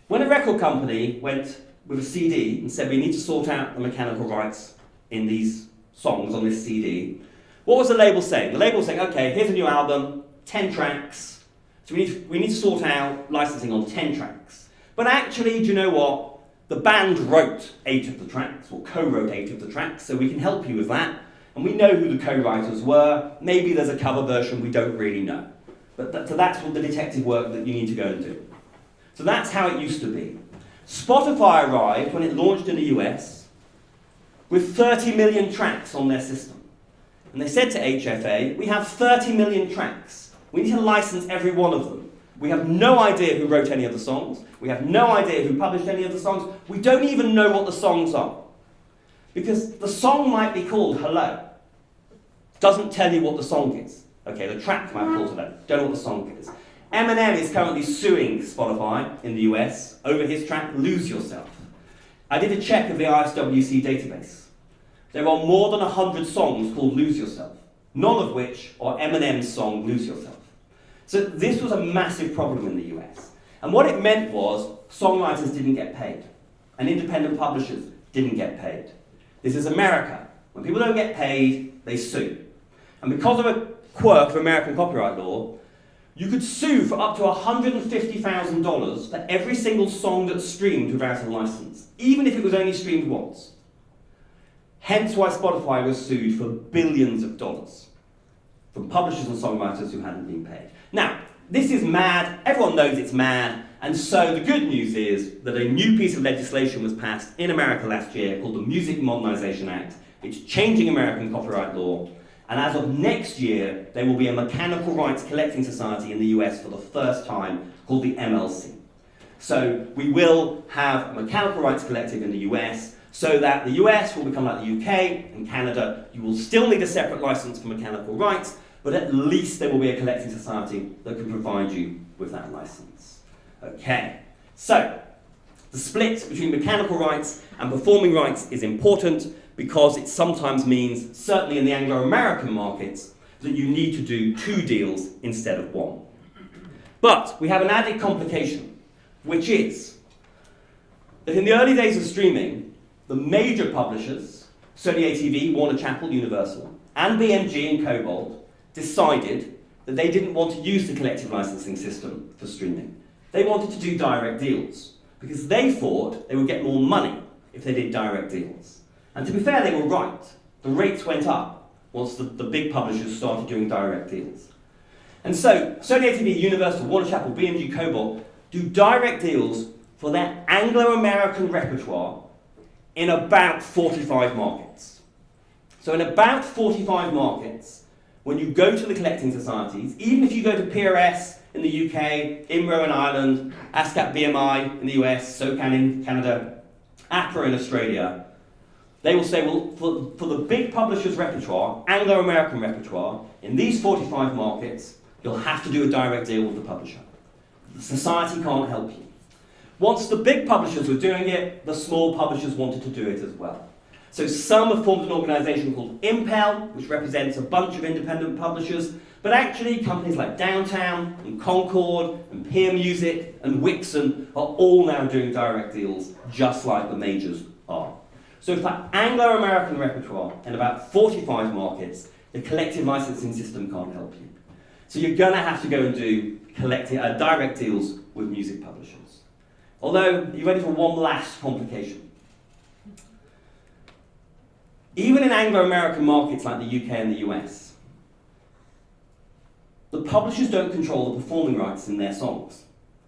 when a record company went with a CD and said we need to sort out the mechanical rights in these songs on this CD, what was the label saying? The label was saying, okay, here's a new album, 10 tracks, so we need to sort out licensing on 10 tracks. But actually, do you know what? The band wrote 8 of the tracks, or co-wrote 8 of the tracks, so we can help you with that. And we know who the co-writers were. Maybe there's a cover version we don't really know. But so that's what the detective work that you need to go and do. So that's how it used to be. Spotify arrived when it launched in the US with 30 million tracks on their system. And they said to HFA, we have 30 million tracks. We need to license every one of them. We have no idea who wrote any of the songs. We have no idea who published any of the songs. We don't even know what the songs are. Because the song might be called Hello. Doesn't tell you what the song is. Okay, the track might be called Hello. Don't know what the song is. Eminem is currently suing Spotify in the US over his track Lose Yourself. I did a check of the ISWC database. There are more than 100 songs called Lose Yourself, none of which are Eminem's song Lose Yourself. So this was a massive problem in the US. And what it meant was songwriters didn't get paid, and independent publishers didn't get paid. This is America. When people don't get paid, they sue. And because of a quirk of American copyright law, you could sue for up to $150,000 for every single song that's streamed without a license, even if it was only streamed once. Hence why Spotify was sued for billions of dollars from publishers and songwriters who hadn't been paid. Now, this is mad, everyone knows it's mad, and so the good news is that a new piece of legislation was passed in America last year called the Music Modernization Act. It's changing American copyright law, and as of next year, there will be a mechanical rights collecting society in the US for the first time called the MLC. So we will have a mechanical rights collective in the US, so that the US will become like the UK and Canada. You will still need a separate license for mechanical rights, but at least there will be a collecting society that can provide you with that license. Okay, so the split between mechanical rights and performing rights is important because it sometimes means, certainly in the Anglo-American markets, that you need to do 2 deals instead of 1. But we have an added complication, which is that in the early days of streaming, the major publishers, Sony ATV, Warner Chappell, Universal, and BMG and Cobalt, decided that they didn't want to use the collective licensing system for streaming. They wanted to do direct deals, because they thought they would get more money if they did direct deals. And to be fair, they were right. The rates went up once the big publishers started doing direct deals. And so, Sony ATV, Universal, Warner Chappell, BMG, Cobalt do direct deals for their Anglo-American repertoire in about 45 markets. So in about 45 markets, when you go to the collecting societies, even if you go to PRS in the UK, IMRO in Ireland, ASCAP BMI in the US, SOCAN in Canada, APRA in Australia, they will say, well, for the big publishers' repertoire, Anglo-American repertoire, in these 45 markets, You'll have to do a direct deal with the publisher. The society can't help you. Once the big publishers were doing it, the small publishers wanted to do it as well. So some have formed an organisation called Impel, which represents a bunch of independent publishers, but actually companies like Downtown and Concord and Peer Music and Wixon are all now doing direct deals, just like the majors are. So for Anglo-American repertoire in about 45 markets, the collective licensing system can't help you. So you're going to have to go and do direct deals with music publishers. Although, are you ready for one last complication? Even in Anglo-American markets like the UK and the US, the publishers don't control the performing rights in their songs.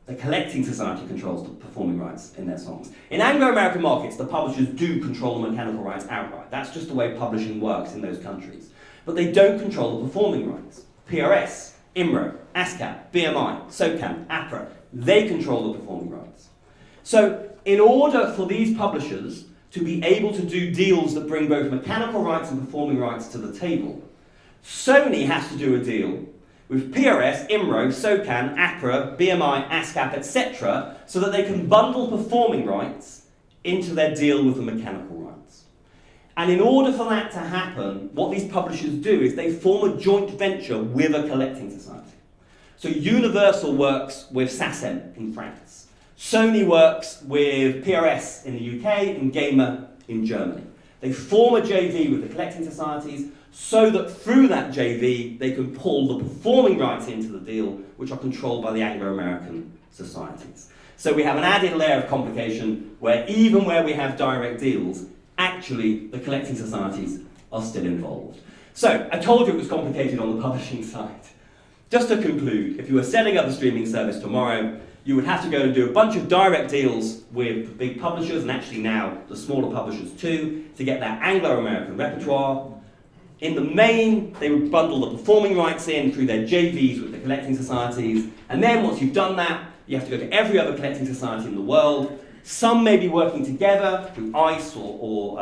The collecting society controls the performing rights in their songs. In Anglo-American markets, the publishers do control the mechanical rights outright. That's just the way publishing works in those countries. But they don't control the performing rights. PRS, IMRO, ASCAP, BMI, SOCAM, APRA, they control the performing rights. So, in order for these publishers to be able to do deals that bring both mechanical rights and performing rights to the table, Sony has to do a deal with PRS, IMRO, SOCAN, APRA, BMI, ASCAP, etc., so that they can bundle performing rights into their deal with the mechanical rights. And in order for that to happen, what these publishers do is they form a joint venture with a collecting society. So Universal works with SACEM in France. Sony works with PRS in the UK and Gamer in Germany. They form a JV with the collecting societies so that through that JV they can pull the performing rights into the deal, which are controlled by the Anglo-American societies. So we have an added layer of complication where even where we have direct deals, actually the collecting societies are still involved. So I told you it was complicated on the publishing side. Just to conclude, if you were setting up a streaming service tomorrow, you would have to go and do a bunch of direct deals with big publishers, and actually now the smaller publishers too, to get that Anglo-American repertoire. In the main, they would bundle the performing rights in through their JVs with the collecting societies, and then once you've done that, you have to go to every other collecting society in the world. Some may be working together through ICE or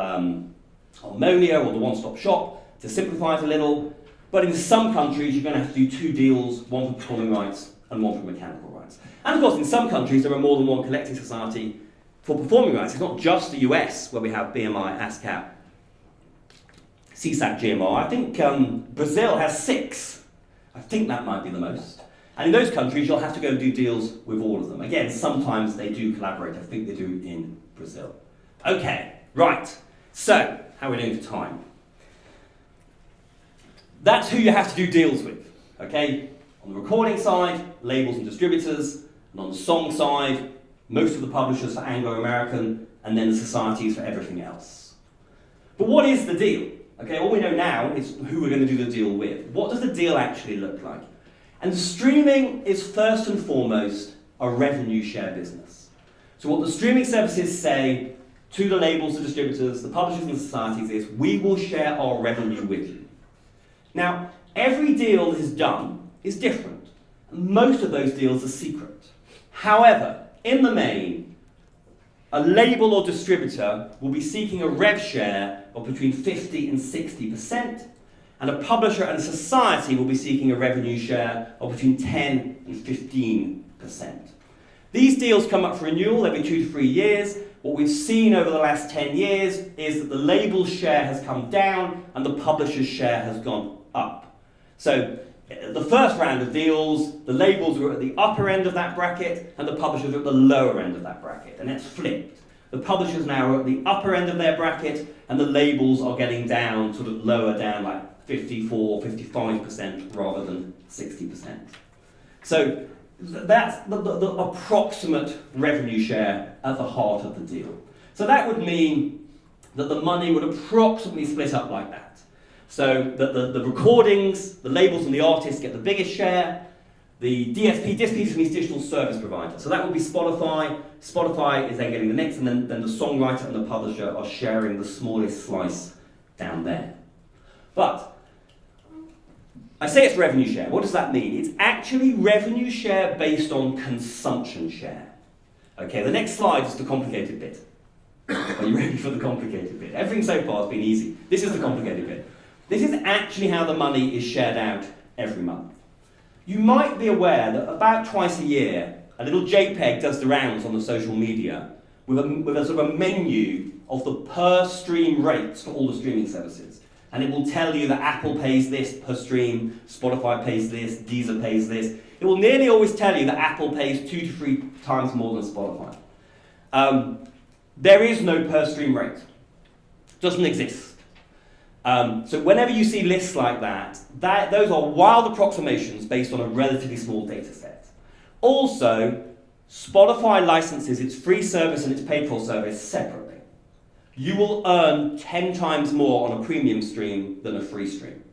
Harmonia or the One Stop Shop to simplify it a little, but in some countries you're going to have to do two deals, one for performing rights and one for mechanical rights. And of course, in some countries, there are more than one collecting society for performing rights. It's not just the US, where we have BMI, ASCAP, CSAC, GMR. I think Brazil has 6. I think that might be the most. And in those countries, you'll have to go and do deals with all of them. Again, sometimes they do collaborate. I think they do in Brazil. Okay, right. So, how are we doing for time? That's who you have to do deals with, okay? On the recording side, labels and distributors. And on the song side, most of the publishers for Anglo-American, and then the societies for everything else. But what is the deal? Okay, all we know now is who we're going to do the deal with. What does the deal actually look like? And streaming is first and foremost a revenue share business. So what the streaming services say to the labels, the distributors, the publishers and the societies is, we will share our revenue with you. Now, every deal that is done is different. And most of those deals are secret. However, in the main, a label or distributor will be seeking a rev share of between 50 and 60%, and a publisher and a society will be seeking a revenue share of between 10 and 15%. These deals come up for renewal every 2 to 3 years. What we've seen over the last 10 years is that the label's share has come down and the publisher's share has gone up. So the first round of deals, the labels were at the upper end of that bracket and the publishers were at the lower end of that bracket, and it's flipped. The publishers now are at the upper end of their bracket and the labels are getting down, sort of lower down, like 54, 55% rather than 60%. So that's the approximate revenue share at the heart of the deal. So that would mean that the money would approximately split up like that. So that the recordings, the labels and the artists get the biggest share. The DSP means digital service provider. So that would be Spotify. Spotify is then getting the next, and then the songwriter and the publisher are sharing the smallest slice down there. But I say it's revenue share. What does that mean? It's actually revenue share based on consumption share. Okay, the next slide is the complicated bit. Are you ready for the complicated bit? Everything so far has been easy. This is the complicated bit. This is actually how the money is shared out every month. You might be aware that about twice a year, a little JPEG does the rounds on the social media with a sort of a menu of the per stream rates for all the streaming services. And it will tell you that Apple pays this per stream, Spotify pays this, Deezer pays this. It will nearly always tell you that Apple pays 2 to 3 times more than Spotify. There is no per stream rate. It doesn't exist. So whenever you see lists like that, those are wild approximations based on a relatively small data set. Also, Spotify licenses its free service and its paid-for service separately. You will earn 10 times more on a premium stream than a free stream.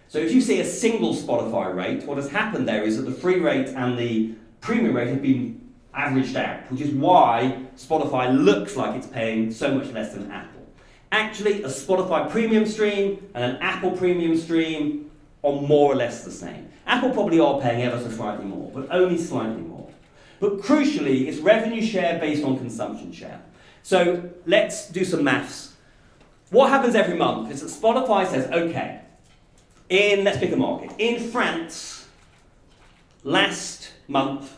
So if you see a single Spotify rate, what has happened there is that the free rate and the premium rate have been averaged out, which is why Spotify looks like it's paying so much less than Apple. Actually, a Spotify premium stream and an Apple premium stream are more or less the same. Apple probably are paying ever so slightly more, but only slightly more. But crucially, it's revenue share based on consumption share. So let's do some maths. What happens every month is that Spotify says, okay, let's pick a market. In France, last month,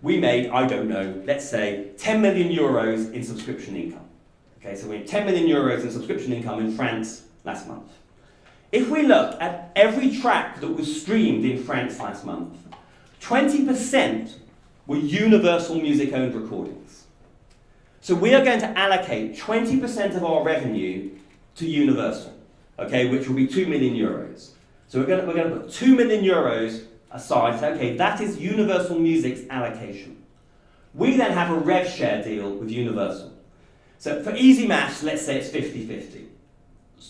we made, I don't know, let's say 10 million euros in subscription income. Okay, so we had 10 million euros in subscription income in France last month. If we look at every track that was streamed in France last month, 20% were Universal Music owned recordings. So we are going to allocate 20% of our revenue to Universal, okay, which will be 2 million euros. So we're going to put 2 million euros aside. So, okay, that is Universal Music's allocation. We then have a rev share deal with Universal. So for easy maths, let's say it's 50-50.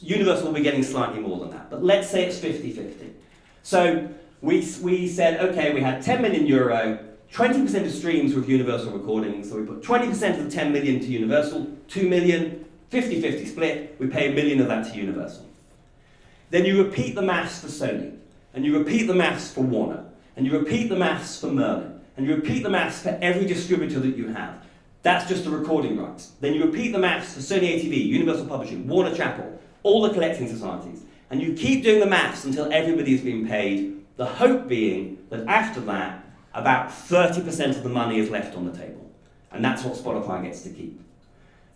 Universal will be getting slightly more than that, but let's say it's 50-50. So we said, okay, we had 10 million euro, 20% of streams with Universal recordings, so we put 20% of the 10 million to Universal, 2 million, 50-50 split, we pay 1 million of that to Universal. Then you repeat the maths for Sony, and you repeat the maths for Warner, and you repeat the maths for Merlin, and you repeat the maths for every distributor that you have. That's just the recording rights. Then you repeat the maths for Sony ATV, Universal Publishing, Warner Chappell, all the collecting societies, and you keep doing the maths until everybody's been paid, the hope being that after that, about 30% of the money is left on the table. And that's what Spotify gets to keep.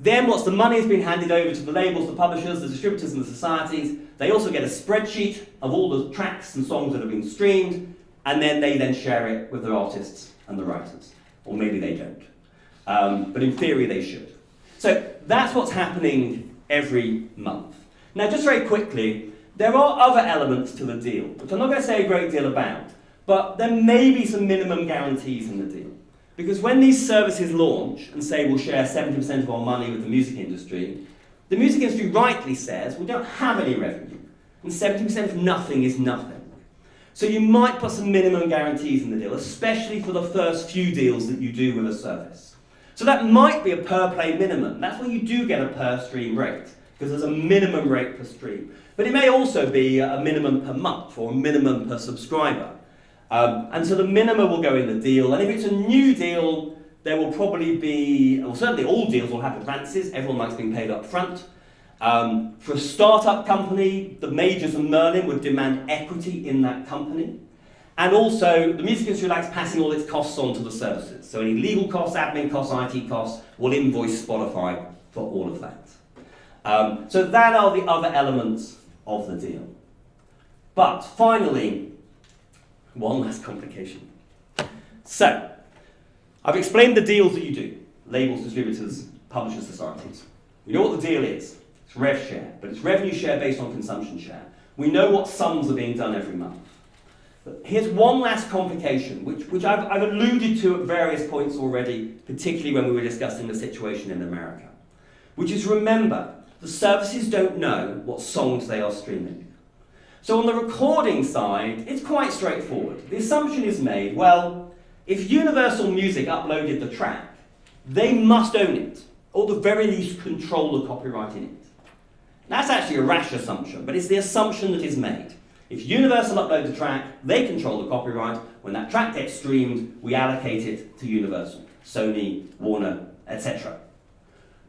Then once the money has been handed over to the labels, the publishers, the distributors and the societies, they also get a spreadsheet of all the tracks and songs that have been streamed, and then they then share it with their artists and the writers. Or maybe they don't. But in theory they should. So that's what's happening every month. Now just very quickly, there are other elements to the deal, which I'm not going to say a great deal about, but there may be some minimum guarantees in the deal. Because when these services launch and say we'll share 70% of our money with the music industry rightly says we don't have any revenue. And 70% of nothing is nothing. So you might put some minimum guarantees in the deal, especially for the first few deals that you do with a service. So that might be a per play minimum. That's where you do get a per stream rate, because there's a minimum rate per stream. But it may also be a minimum per month or a minimum per subscriber. And so the minimum will go in the deal, and if it's a new deal, there will probably be, well certainly all deals will have advances, everyone likes being paid up front. For a startup company, the majors and Merlin would demand equity in that company. And also, the music industry likes passing all its costs on to the services. So any legal costs, admin costs, IT costs, will invoice Spotify for all of that. So that are the other elements of the deal. But finally, one last complication. So, I've explained the deals that you do. Labels, distributors, publishers, societies. We know what the deal is. It's rev share, but it's revenue share based on consumption share. We know what sums are being done every month. But here's one last complication, which I've alluded to at various points already, particularly when we were discussing the situation in America. Which is, remember, the services don't know what songs they are streaming. So on the recording side, it's quite straightforward. The assumption is made, well, if Universal Music uploaded the track, they must own it, or at the very least control the copyright in it. That's actually a rash assumption, but it's the assumption that is made. If Universal upload the track, they control the copyright. When that track gets streamed, we allocate it to Universal, Sony, Warner, etc.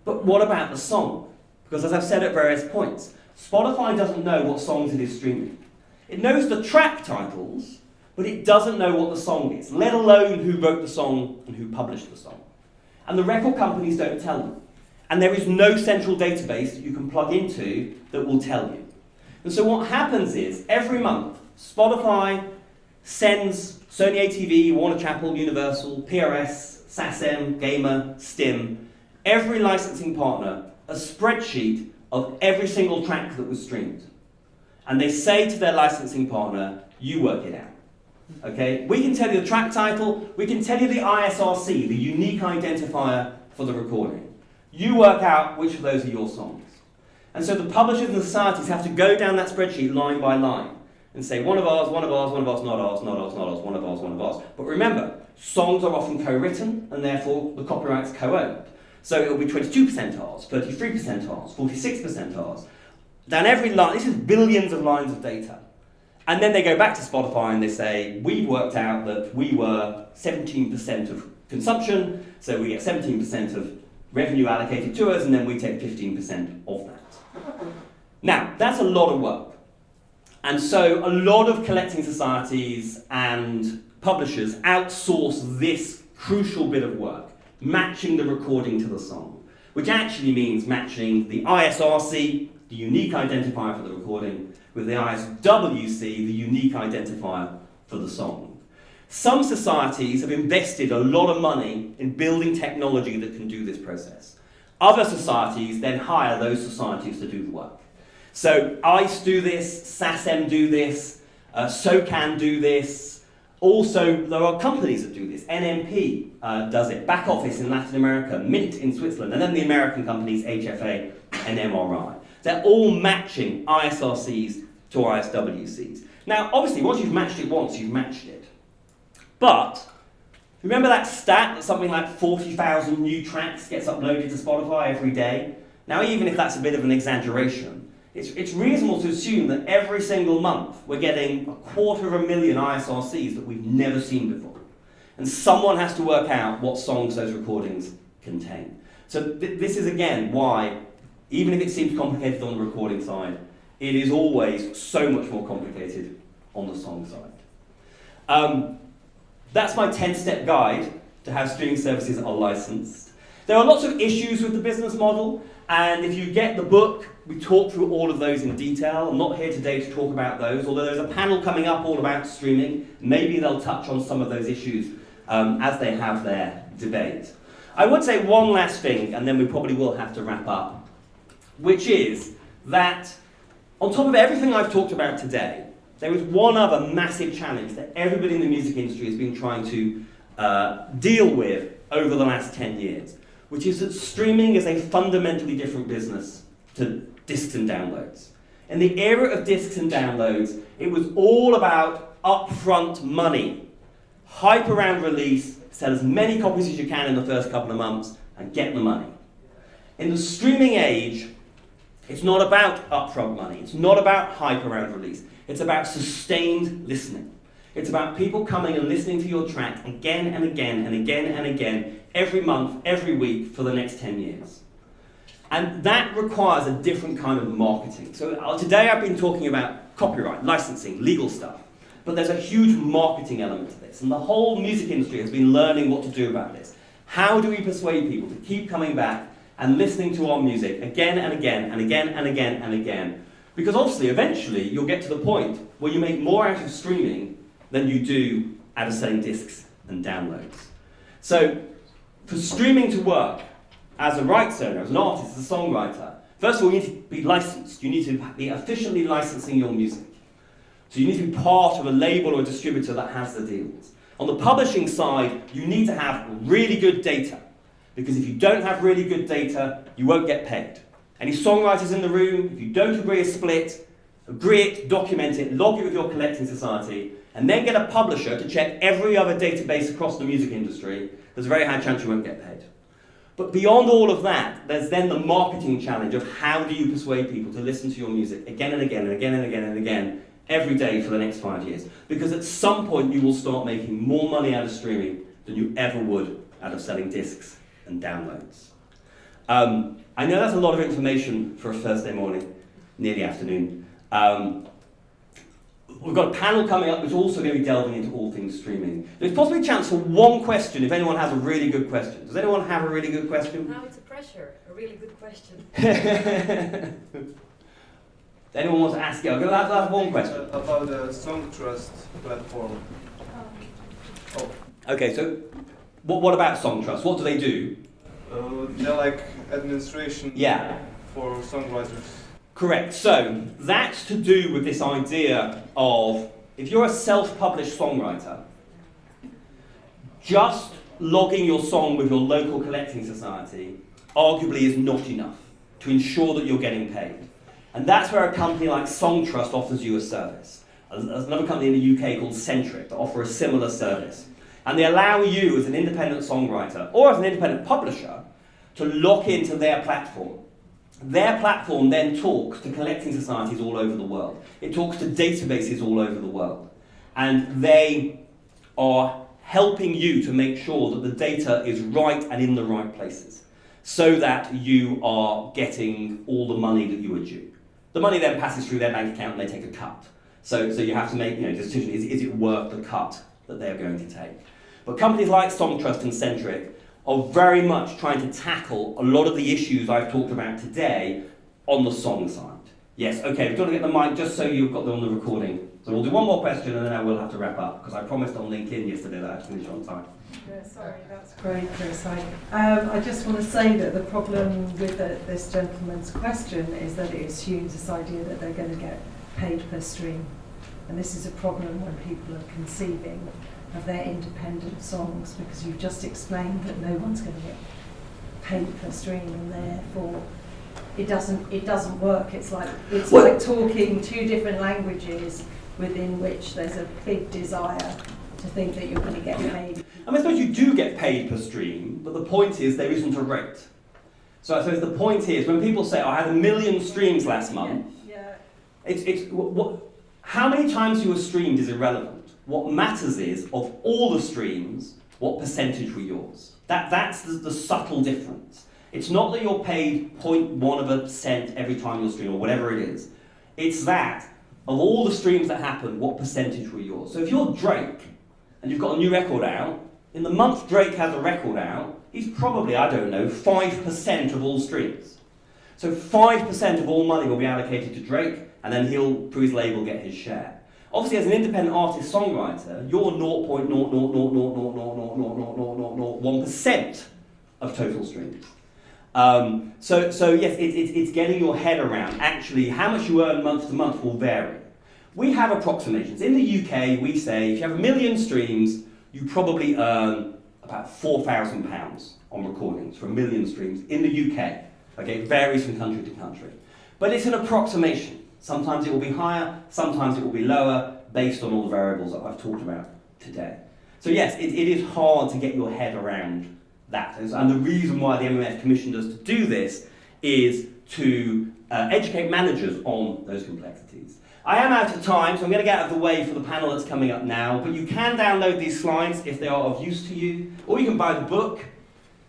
But what about the song? Because as I've said at various points, Spotify doesn't know what songs it is streaming. It knows the track titles, but it doesn't know what the song is, let alone who wrote the song and who published the song. And the record companies don't tell them. And there is no central database that you can plug into that will tell you. And so what happens is, every month, Spotify sends Sony ATV, Warner Chappell, Universal, PRS, SACEM, Gamer, Stim, every licensing partner, a spreadsheet of every single track that was streamed. And they say to their licensing partner, you work it out. Okay? We can tell you the track title, we can tell you the ISRC, the unique identifier for the recording. You work out which of those are your songs. And so the publishers and the societies have to go down that spreadsheet line by line and say, one of ours, one of ours, one of ours, not ours, not ours, not ours, one of ours, one of ours. But remember, songs are often co-written, and therefore the copyright's co-owned. So it will be 22% ours, 33% ours, 46% ours. Down every line, this is billions of lines of data. And then they go back to Spotify and they say, we've worked out that we were 17% of consumption, so we get 17% of revenue allocated to us, and then we take 15% of that. Now, that's a lot of work. And so a lot of collecting societies and publishers outsource this crucial bit of work, matching the recording to the song, which actually means matching the ISRC, the unique identifier for the recording, with the ISWC, the unique identifier for the song. Some societies have invested a lot of money in building technology that can do this process. Other societies then hire those societies to do the work. So ICE do this, SACEM do this, SOCAN do this. Also, there are companies that do this. NMP does it, Back Office in Latin America, MENT in Switzerland, and then the American companies HFA and MRI. They're all matching ISRCs to ISWCs. Now, obviously, once you've matched it once, you've matched it. But, remember that stat that something like 40,000 new tracks gets uploaded to Spotify every day? Now, even if that's a bit of an exaggeration, it's reasonable to assume that every single month we're getting 250,000 ISRCs that we've never seen before. And someone has to work out what songs those recordings contain. So this is, again, why, even if it seems complicated on the recording side, it is always so much more complicated on the song side. That's my 10-step guide to how streaming services are licensed. There are lots of issues with the business model, and if you get the book, we talk through all of those in detail. I'm not here today to talk about those, although there's a panel coming up all about streaming. Maybe they'll touch on some of those issues as they have their debate. I would say one last thing, and then we probably will have to wrap up, which is that on top of everything I've talked about today, there is one other massive challenge that everybody in the music industry has been trying to deal with over the last 10 years, which is that streaming is a fundamentally different business to discs and downloads. In the era of discs and downloads, it was all about upfront money. Hype around release, sell as many copies as you can in the first couple of months, and get the money. In the streaming age, it's not about upfront money. It's not about hype around release. It's about sustained listening. It's about people coming and listening to your track again and again and again and again, every month, every week, for the next 10 years. And that requires a different kind of marketing. So today I've been talking about copyright, licensing, legal stuff. But there's a huge marketing element to this. And the whole music industry has been learning what to do about this. How do we persuade people to keep coming back and listening to our music again and again and again and again and again? Because obviously, eventually, you'll get to the point where you make more out of streaming than you do out of selling discs and downloads. So, for streaming to work, as a rights owner, as an artist, as a songwriter, first of all, you need to be licensed. You need to be efficiently licensing your music. So you need to be part of a label or a distributor that has the deals. On the publishing side, you need to have really good data. Because if you don't have really good data, you won't get paid. Any songwriters in the room, if you don't agree a split, agree it, document it, log it with your collecting society, and then get a publisher to check every other database across the music industry, there's a very high chance you won't get paid. But beyond all of that, there's then the marketing challenge of how do you persuade people to listen to your music again and again and again and again and again every day for the next 5 years. Because at some point you will start making more money out of streaming than you ever would out of selling discs and downloads. I know that's a lot of information for a Thursday morning, near the afternoon. we've got a panel coming up which is also going to be delving into all things streaming. There's possibly a chance for one question if anyone has a really good question. Does anyone have a really good question? Now it's a pressure, a really good question. Anyone want to ask? Yeah, I'm going to have one question. About the Song Trust platform. Oh. Okay, so what about Song Trust? What do they do? They're like administration for songwriters. Correct. So that's to do with this idea of if you're a self-published songwriter, just logging your song with your local collecting society arguably is not enough to ensure that you're getting paid. And that's where a company like Song Trust offers you a service. There's another company in the UK called Centric that offer a similar service. And they allow you as an independent songwriter or as an independent publisher to lock into their platform. Their platform then talks to collecting societies all over the world. It talks to databases all over the world. And they are helping you to make sure that the data is right and in the right places so that you are getting all the money that you are due. The money then passes through their bank account and they take a cut. So you have to make the decision, is it worth the cut that they're going to take? But companies like Song Trust and Centric are very much trying to tackle a lot of the issues I've talked about today on the song side. Yes, okay, we've got to get the mic just so you've got them on the recording. So we'll do one more question and then I will have to wrap up because I promised on LinkedIn yesterday that I'd finish on time. Yeah, sorry, that's great, Chris. I just want to say that the problem with this gentleman's question is that it assumes this idea that they're going to get paid per stream. And this is a problem when people are conceiving of their independent songs because you've just explained that no one's going to get paid per stream and therefore it doesn't work. It's like talking two different languages within which there's a big desire to think that you're going to get paid. I suppose you do get paid per stream, but the point is there isn't a rate. So I suppose the point is when people say, I had 1 million streams last month, how many times you were streamed is irrelevant. What matters is, of all the streams, what percentage were yours? That's the subtle difference. It's not that you're paid 0.1% every time you're streamed, or whatever it is. It's that, of all the streams that happened, what percentage were yours? So if you're Drake, and you've got a new record out, in the month Drake has a record out, he's probably, 5% of all streams. So 5% of all money will be allocated to Drake, and then he'll, through his label, get his share. Obviously, as an independent artist-songwriter, you're 0.000000001% of total streams. So yes, it's getting your head around, actually, how much you earn month to month will vary. We have approximations. In the UK, we say if you have 1 million streams, you probably earn about £4,000 on recordings for 1 million streams in the UK. Okay, it varies from country to country. But it's an approximation. Sometimes it will be higher, sometimes it will be lower, based on all the variables that I've talked about today. So yes, it is hard to get your head around that. And the reason why the MMF commissioned us to do this is to educate managers on those complexities. I am out of time, so I'm going to get out of the way for the panel that's coming up now, but you can download these slides if they are of use to you, or you can buy the book,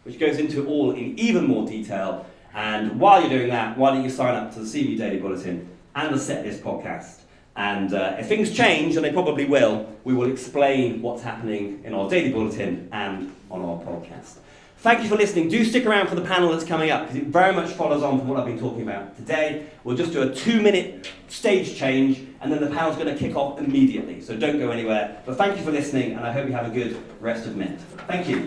which goes into it all in even more detail. And while you're doing that, why don't you sign up to the CMU Daily Bulletin and the Setlist podcast. And if things change, and they probably will, we will explain what's happening in our Daily Bulletin and on our podcast. Thank you for listening. Do stick around for the panel that's coming up, because it very much follows on from what I've been talking about today. We'll just do a 2-minute stage change, and then the panel's going to kick off immediately. So don't go anywhere. But thank you for listening, and I hope you have a good rest of MENT. Thank you.